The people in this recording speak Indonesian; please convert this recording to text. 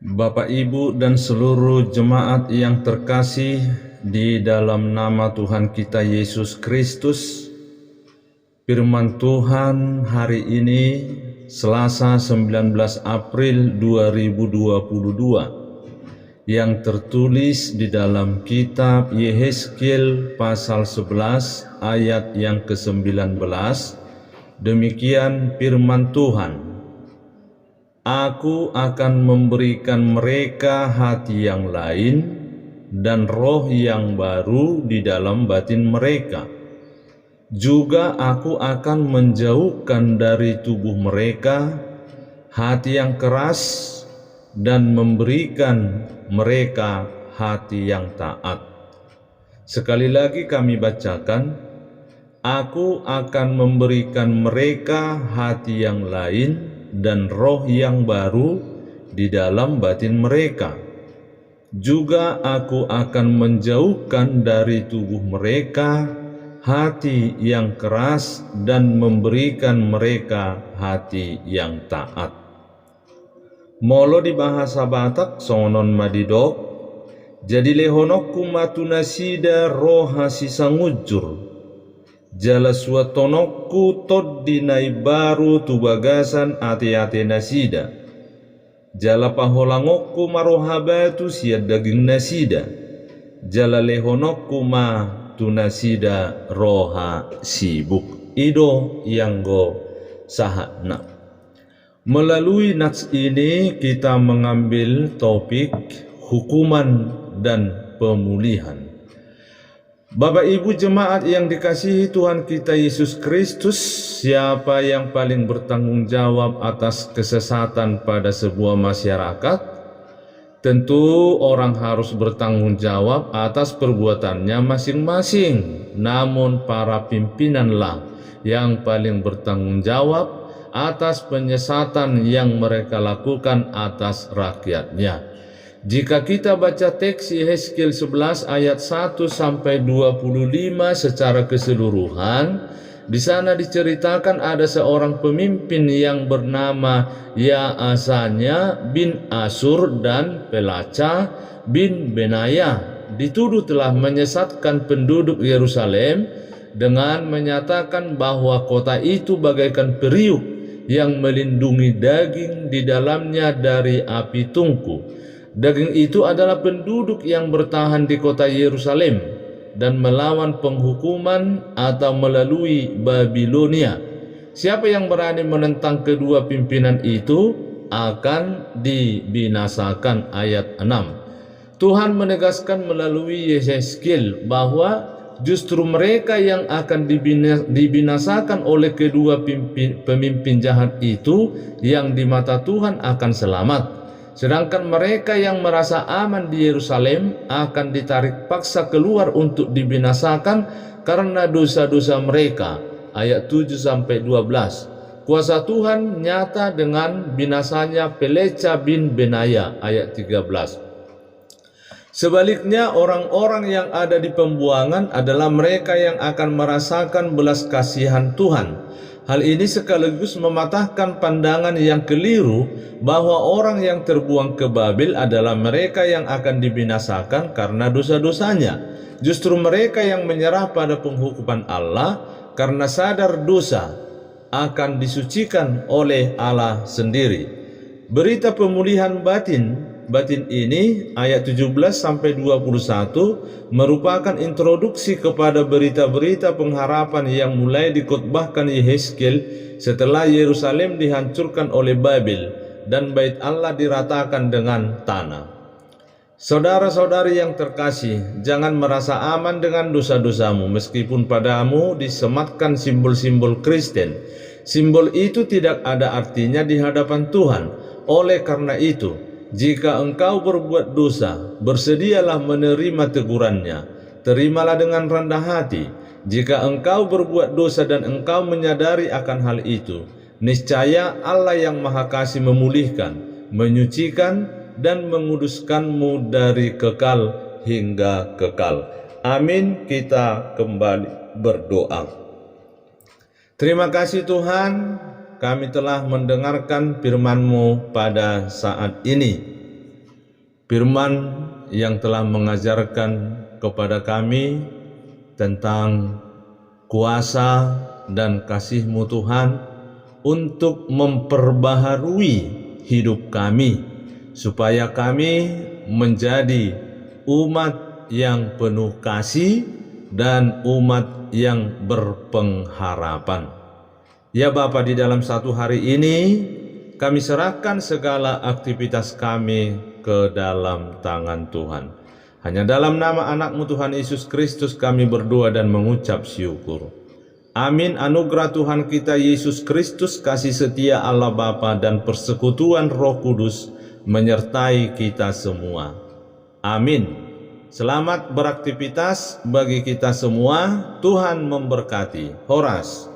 Bapak, Ibu, dan seluruh jemaat yang terkasih di dalam nama Tuhan kita Yesus Kristus, firman Tuhan hari ini Selasa 19 April 2022 yang tertulis di dalam kitab Yehezkiel pasal 11 ayat yang ke-19. Demikian firman Tuhan. Aku akan memberikan mereka hati yang lain dan roh yang baru di dalam batin mereka. Juga aku akan menjauhkan dari tubuh mereka hati yang keras dan memberikan mereka hati yang taat. Sekali lagi kami bacakan, aku akan memberikan mereka hati yang lain dan roh yang baru di dalam batin mereka. Juga aku akan menjauhkan dari tubuh mereka hati yang keras dan memberikan mereka hati yang taat. Molo di bahasa Batak sonon madidok, jadi lehonokku matunasida roha sisangujur. Jala suatonokku tod dinai baru tu bagasan ate-ate nasida. Jala paholangokku marohabatu siad daging nasida. Jala lehonokku ma tu nasida roha sibuk. Ido yang go sahana. Melalui nats ini kita mengambil topik hukuman dan pemulihan. Bapak Ibu jemaat yang dikasihi Tuhan kita Yesus Kristus, siapa yang paling bertanggung jawab atas kesesatan pada sebuah masyarakat? Tentu orang harus bertanggung jawab atas perbuatannya masing-masing. Namun para pimpinanlah yang paling bertanggung jawab atas penyesatan yang mereka lakukan atas rakyatnya. Jika kita baca teks Yehezkiel 11 ayat 1 sampai 25 secara keseluruhan, di sana diceritakan ada seorang pemimpin yang bernama Yaasanya bin Asur dan Pelaca bin Benaya dituduh telah menyesatkan penduduk Yerusalem dengan menyatakan bahwa kota itu bagaikan periuk yang melindungi daging di dalamnya dari api tungku. Daging itu adalah penduduk yang bertahan di kota Yerusalem dan melawan penghukuman atau melalui Babilonia. Siapa yang berani menentang kedua pimpinan itu akan dibinasakan. Ayat 6. Tuhan menegaskan melalui Yehezkiel bahwa justru mereka yang akan dibinasakan oleh kedua pemimpin jahat itu yang di mata Tuhan akan selamat. Sedangkan mereka yang merasa aman di Yerusalem akan ditarik paksa keluar untuk dibinasakan karena dosa-dosa mereka. Ayat 7-12. Kuasa Tuhan nyata dengan binasanya Peleca bin Benaya. Ayat 13. Sebaliknya orang-orang yang ada di pembuangan adalah mereka yang akan merasakan belas kasihan Tuhan. Hal ini sekaligus mematahkan pandangan yang keliru bahwa orang yang terbuang ke Babel adalah mereka yang akan dibinasakan karena dosa-dosanya. Justru mereka yang menyerah pada penghukuman Allah karena sadar dosa akan disucikan oleh Allah sendiri. Berita pemulihan batin ini ayat 17-21 merupakan introduksi kepada berita-berita pengharapan yang mulai dikhotbahkan Yehezkiel setelah Yerusalem dihancurkan oleh Babel dan bait Allah diratakan dengan tanah. Saudara-saudari yang terkasih, jangan merasa aman dengan dosa-dosamu meskipun padamu disematkan simbol-simbol Kristen. Simbol itu tidak ada artinya di hadapan Tuhan. Oleh karena itu, jika engkau berbuat dosa, bersedialah menerima tegurannya. Terimalah dengan rendah hati. Jika engkau berbuat dosa dan engkau menyadari akan hal itu, niscaya Allah yang Maha Kasih memulihkan, menyucikan, dan menguduskanmu dari kekal hingga kekal. Amin. Kita kembali berdoa. Terima kasih Tuhan, kami telah mendengarkan firman-Mu pada saat ini. firman yang telah mengajarkan kepada kami tentang kuasa dan kasih-Mu Tuhan untuk memperbaharui hidup kami, supaya kami menjadi umat yang penuh kasih dan umat yang berpengharapan. Ya Bapa, di dalam satu hari ini kami serahkan segala aktivitas kami ke dalam tangan Tuhan. Hanya dalam nama anak-Mu Tuhan Yesus Kristus kami berdoa dan mengucap syukur. Amin. Anugerah Tuhan kita Yesus Kristus, kasih setia Allah Bapa dan persekutuan Roh Kudus menyertai kita semua. Amin. Selamat beraktivitas bagi kita semua. Tuhan memberkati. Horas.